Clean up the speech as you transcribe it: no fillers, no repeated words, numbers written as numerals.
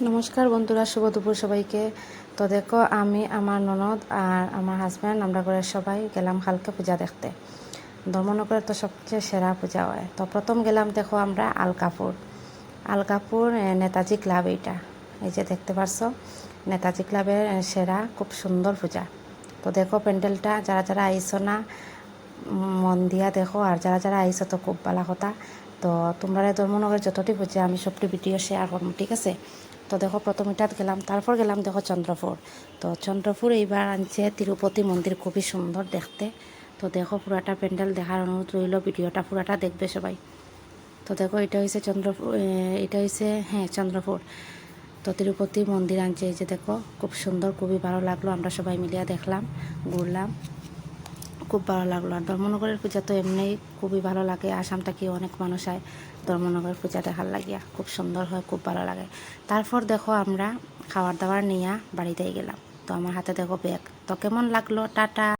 নমস্কার বন্ধুরা, শুভ দুপুর সবাইকে। তো দেখো, আমি আমার ননদ আর আমার হাজব্যান্ড আমরা করে সবাই গেলাম কালকে পূজা দেখতে। ধর্মনগরের তো সবচেয়ে সেরা পূজা হয়। তো প্রথম গেলাম, দেখো আমরা আলকাপুর নেতাজি ক্লাব। এইটা এই যে দেখতে পারছো, নেতাজি ক্লাবের সেরা খুব সুন্দর পূজা। তো দেখো প্যান্ডেলটা, যারা যারা আইসো না মন দিয়া দেখো, আর যারা যারা আইসো তো খুব ভালো কথা। তো তোমরা ধর্মনগরের যতটি পূজা আমি সবটি ভিডিও শেয়ার করবো, ঠিক আছে? তো দেখো প্রথম এটাত গেলাম, তারপর গেলাম দেখো চন্দ্রপুর। তো চন্দ্রপুর এইবার আনছে তিরুপতি মন্দির, খুবই সুন্দর দেখতে। তো দেখো পুরাটা প্যান্ডেল দেখার অনুরোধ রইল, ভিডিওটা পুরাটা দেখবে সবাই। তো দেখো এটা হয়েছে চন্দ্রপুর, এটা হয়েছে চন্দ্রপুর। তো তিরুপতি মন্দির আনছে, এই যে দেখো খুব সুন্দর, খুবই ভালো লাগলো। আমরা সবাই মিলিয়ে দেখলাম, ঘুরলাম, খুব ভালো লাগলো। আর ধর্মনগরের পূজা তো এমনিই খুবই ভালো লাগে। আসাম থেকে অনেক মানুষ হয় ধর্মনগরের পূজা দেখার লাগিয়া, খুব সুন্দর হয়, খুব ভালো লাগে। তারপর দেখো আমরা খাবার দাবার নিয়ে বাড়িতেই গেলাম। তো আমার হাতে দেখো ব্যাগ। তো কেমন লাগলো, টাটা।